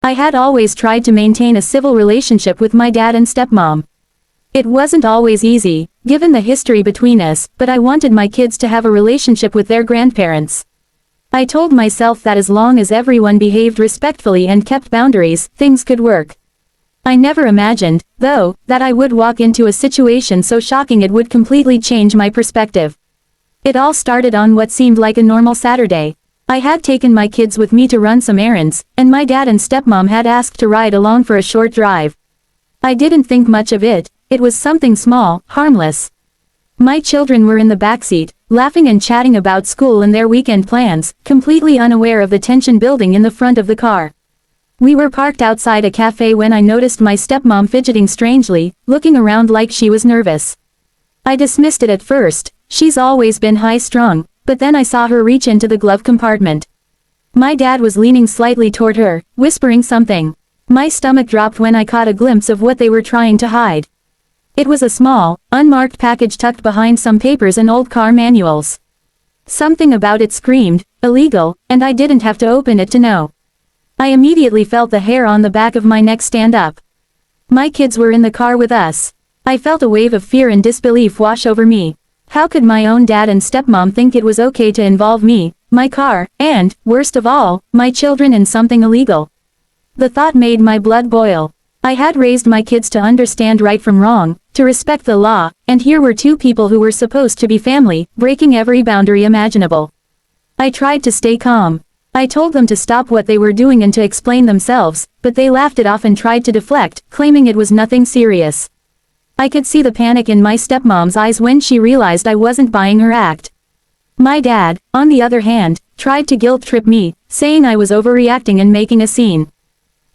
I had always tried to maintain a civil relationship with my dad and stepmom. It wasn't always easy, given the history between us, but I wanted my kids to have a relationship with their grandparents. I told myself that as long as everyone behaved respectfully and kept boundaries, things could work. I never imagined, though, that I would walk into a situation so shocking it would completely change my perspective. It all started on what seemed like a normal Saturday. I had taken my kids with me to run some errands, and my dad and stepmom had asked to ride along for a short drive. I didn't think much of it. It was something small, harmless. My children were in the backseat, laughing and chatting about school and their weekend plans, completely unaware of the tension building in the front of the car. We were parked outside a cafe when I noticed my stepmom fidgeting strangely, looking around like she was nervous. I dismissed it at first. She's always been high-strung, but then I saw her reach into the glove compartment. My dad was leaning slightly toward her, whispering something. My stomach dropped when I caught a glimpse of what they were trying to hide. It was a small, unmarked package tucked behind some papers and old car manuals. Something about it screamed, illegal, and I didn't have to open it to know. I immediately felt the hair on the back of my neck stand up. My kids were in the car with us. I felt a wave of fear and disbelief wash over me. How could my own dad and stepmom think it was okay to involve me, my car, and, worst of all, my children in something illegal? The thought made my blood boil. I had raised my kids to understand right from wrong, to respect the law, and here were two people who were supposed to be family, breaking every boundary imaginable. I tried to stay calm. I told them to stop what they were doing and to explain themselves, but they laughed it off and tried to deflect, claiming it was nothing serious. I could see the panic in my stepmom's eyes when she realized I wasn't buying her act. My dad, on the other hand, tried to guilt-trip me, saying I was overreacting and making a scene.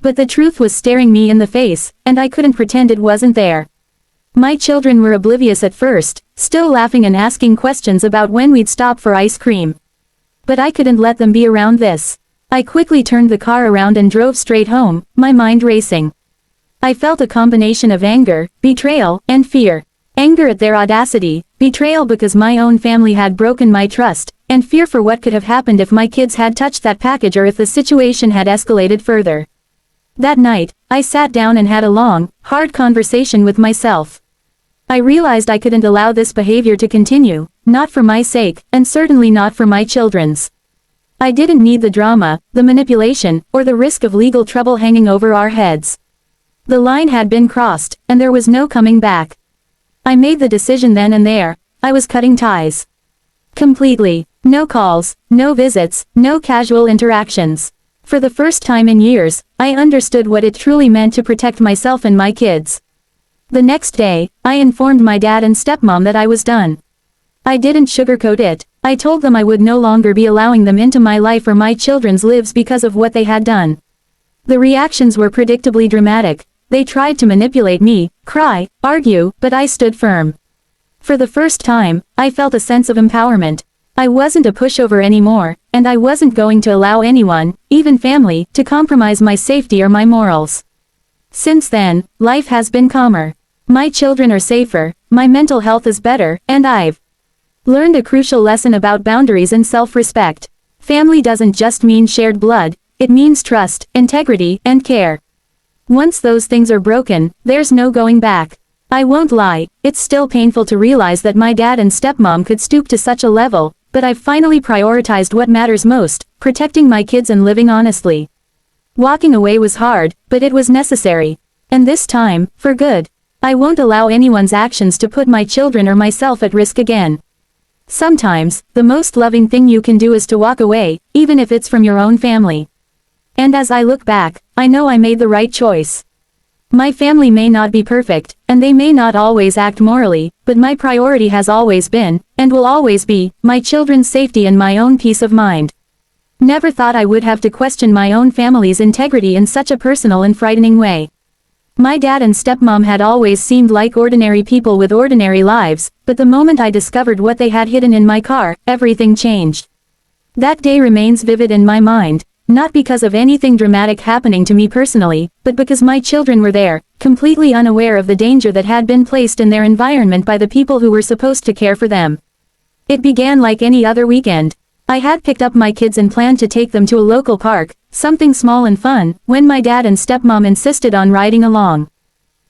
But the truth was staring me in the face, and I couldn't pretend it wasn't there. My children were oblivious at first, still laughing and asking questions about when we'd stop for ice cream. But I couldn't let them be around this. I quickly turned the car around and drove straight home, my mind racing. I felt a combination of anger, betrayal, and fear. Anger at their audacity, betrayal because my own family had broken my trust, and fear for what could have happened if my kids had touched that package or if the situation had escalated further. That night, I sat down and had a long, hard conversation with myself. I realized I couldn't allow this behavior to continue, not for my sake, and certainly not for my children's. I didn't need the drama, the manipulation, or the risk of legal trouble hanging over our heads. The line had been crossed, and there was no coming back. I made the decision then and there. I was cutting ties. Completely. No calls, no visits, no casual interactions. For the first time in years, I understood what it truly meant to protect myself and my kids. The next day, I informed my dad and stepmom that I was done. I didn't sugarcoat it. I told them I would no longer be allowing them into my life or my children's lives because of what they had done. The reactions were predictably dramatic. They tried to manipulate me, cry, argue, but I stood firm. For the first time, I felt a sense of empowerment. I wasn't a pushover anymore, and I wasn't going to allow anyone, even family, to compromise my safety or my morals. Since then, life has been calmer. My children are safer, my mental health is better, and I've learned a crucial lesson about boundaries and self-respect. Family doesn't just mean shared blood, it means trust, integrity, and care. Once those things are broken, there's no going back. I won't lie, it's still painful to realize that my dad and stepmom could stoop to such a level, but I've finally prioritized what matters most, protecting my kids and living honestly. Walking away was hard, but it was necessary. And this time, for good. I won't allow anyone's actions to put my children or myself at risk again. Sometimes, the most loving thing you can do is to walk away, even if it's from your own family. And as I look back, I know I made the right choice. My family may not be perfect, and they may not always act morally, but my priority has always been, and will always be, my children's safety and my own peace of mind. Never thought I would have to question my own family's integrity in such a personal and frightening way. My dad and stepmom had always seemed like ordinary people with ordinary lives, but the moment I discovered what they had hidden in my car, everything changed. That day remains vivid in my mind. Not because of anything dramatic happening to me personally, but because my children were there, completely unaware of the danger that had been placed in their environment by the people who were supposed to care for them. It began like any other weekend. I had picked up my kids and planned to take them to a local park, something small and fun, when my dad and stepmom insisted on riding along.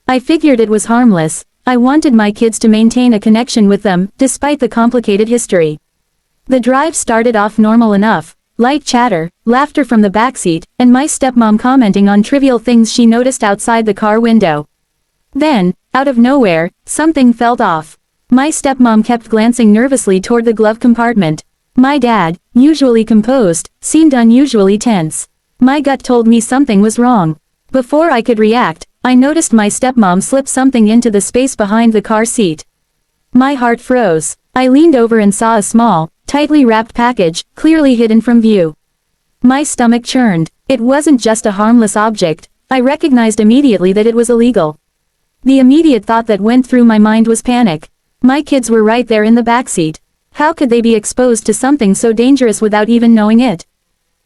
I figured it was harmless. I wanted my kids to maintain a connection with them, despite the complicated history. The drive started off normal enough, light chatter, laughter from the backseat, and my stepmom commenting on trivial things she noticed outside the car window. Then, out of nowhere, something felt off. My stepmom kept glancing nervously toward the glove compartment. My dad, usually composed, seemed unusually tense. My gut told me something was wrong. Before I could react, I noticed my stepmom slip something into the space behind the car seat. My heart froze. I leaned over and saw a small, tightly wrapped package, clearly hidden from view. My stomach churned. It wasn't just a harmless object. I recognized immediately that it was illegal. The immediate thought that went through my mind was panic. My kids were right there in the backseat. How could they be exposed to something so dangerous without even knowing it?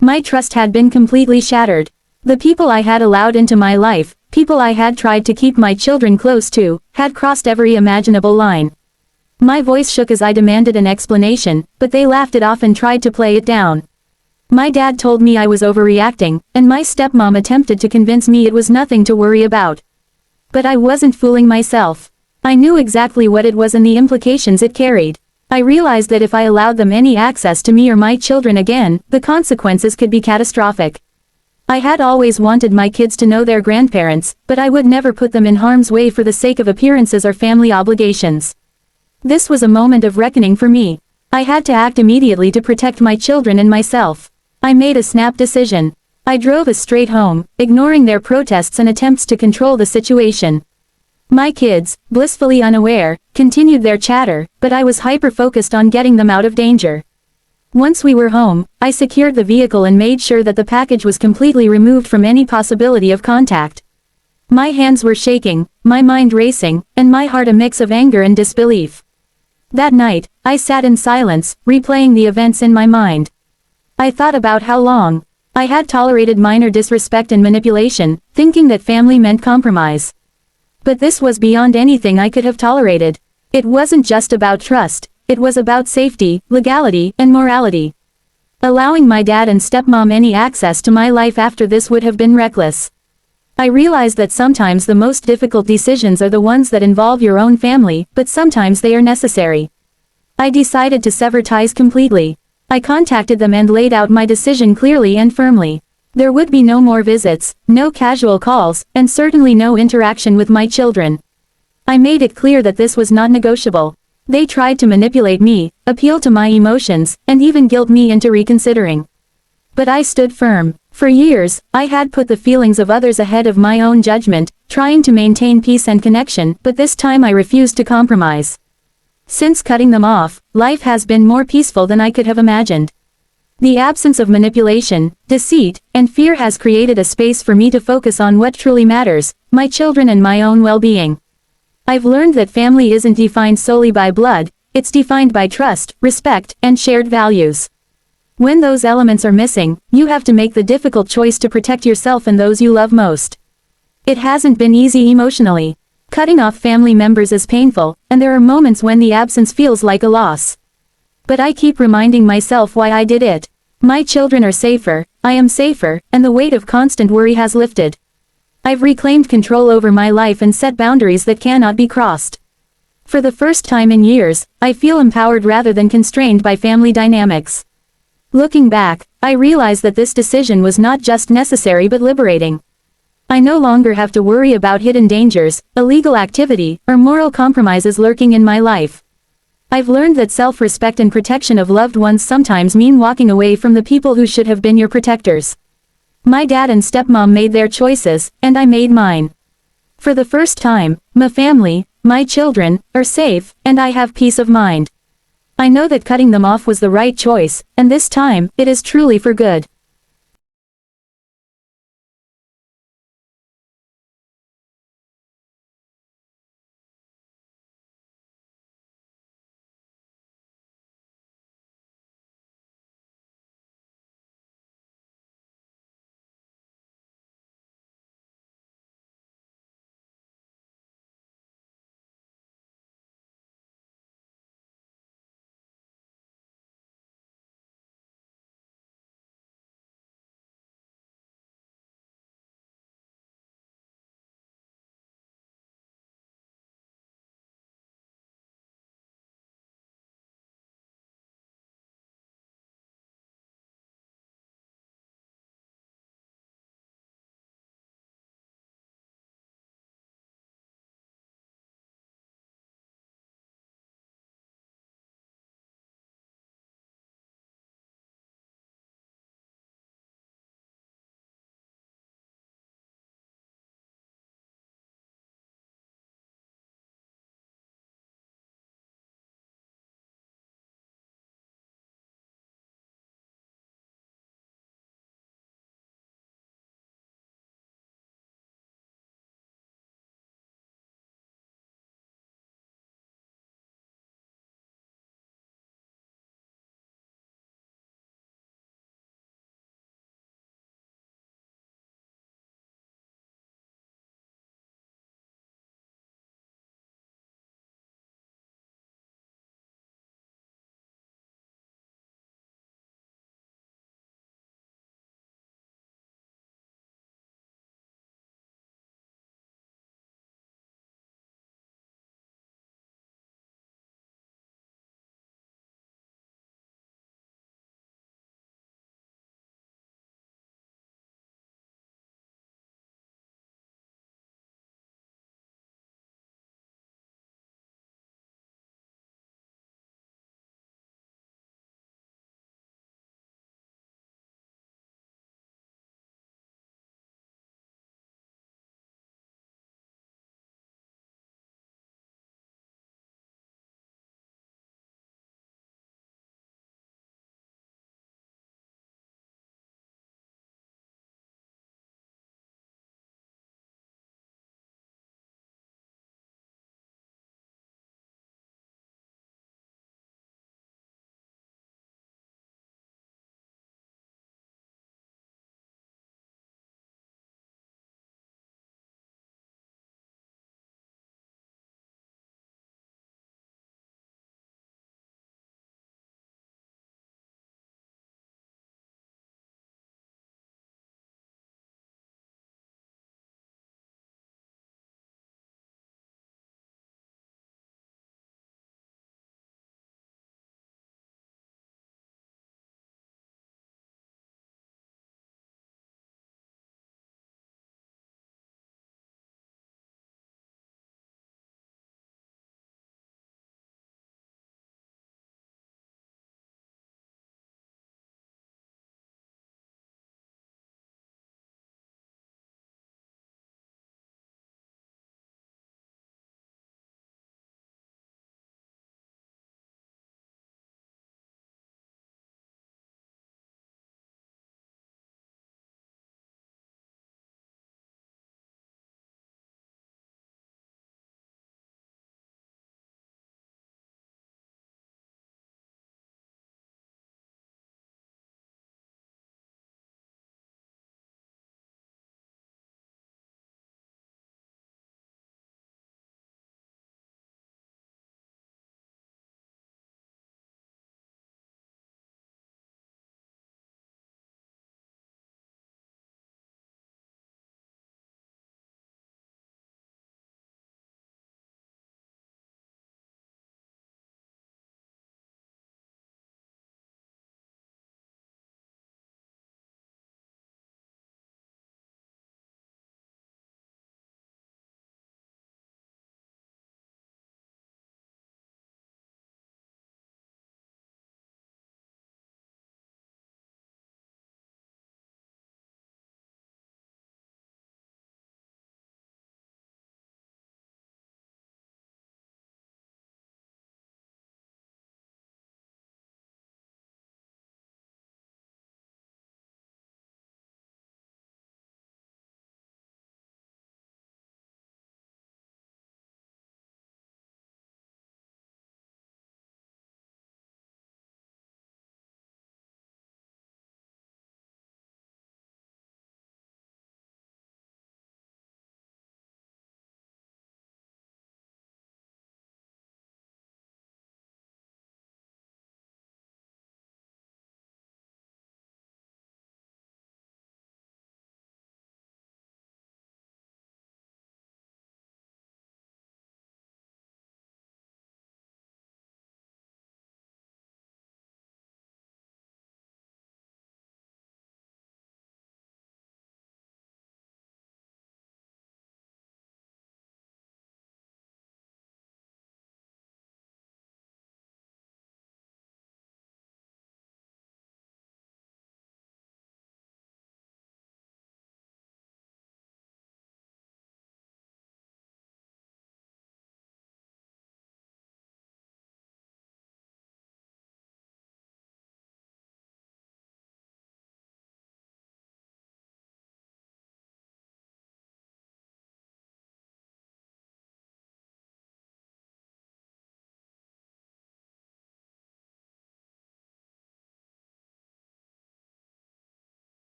My trust had been completely shattered. The people I had allowed into my life, people I had tried to keep my children close to, had crossed every imaginable line. My voice shook as I demanded an explanation, but they laughed it off and tried to play it down. My dad told me I was overreacting, and my stepmom attempted to convince me it was nothing to worry about. But I wasn't fooling myself. I knew exactly what it was and the implications it carried. I realized that if I allowed them any access to me or my children again, the consequences could be catastrophic. I had always wanted my kids to know their grandparents, but I would never put them in harm's way for the sake of appearances or family obligations. This was a moment of reckoning for me. I had to act immediately to protect my children and myself. I made a snap decision. I drove us straight home, ignoring their protests and attempts to control the situation. My kids, blissfully unaware, continued their chatter, but I was hyper-focused on getting them out of danger. Once we were home, I secured the vehicle and made sure that the package was completely removed from any possibility of contact. My hands were shaking, my mind racing, and my heart a mix of anger and disbelief. That night, I sat in silence, replaying the events in my mind. I thought about how long I had tolerated minor disrespect and manipulation, thinking that family meant compromise. But this was beyond anything I could have tolerated. It wasn't just about trust, it was about safety, legality, and morality. Allowing my dad and stepmom any access to my life after this would have been reckless. I realized that sometimes the most difficult decisions are the ones that involve your own family, but sometimes they are necessary. I decided to sever ties completely. I contacted them and laid out my decision clearly and firmly. There would be no more visits, no casual calls, and certainly no interaction with my children. I made it clear that this was not negotiable. They tried to manipulate me, appeal to my emotions, and even guilt me into reconsidering. But I stood firm. For years, I had put the feelings of others ahead of my own judgment, trying to maintain peace and connection, but this time I refused to compromise. Since cutting them off, life has been more peaceful than I could have imagined. The absence of manipulation, deceit, and fear has created a space for me to focus on what truly matters, my children and my own well-being. I've learned that family isn't defined solely by blood, it's defined by trust, respect, and shared values. When those elements are missing, you have to make the difficult choice to protect yourself and those you love most. It hasn't been easy emotionally. Cutting off family members is painful, and there are moments when the absence feels like a loss. But I keep reminding myself why I did it. My children are safer, I am safer, and the weight of constant worry has lifted. I've reclaimed control over my life and set boundaries that cannot be crossed. For the first time in years, I feel empowered rather than constrained by family dynamics. Looking back, I realize that this decision was not just necessary but liberating. I no longer have to worry about hidden dangers, illegal activity, or moral compromises lurking in my life. I've learned that self-respect and protection of loved ones sometimes mean walking away from the people who should have been your protectors. My dad and stepmom made their choices, and I made mine. For the first time, my family, my children, are safe, and I have peace of mind. I know that cutting them off was the right choice, and this time, it is truly for good.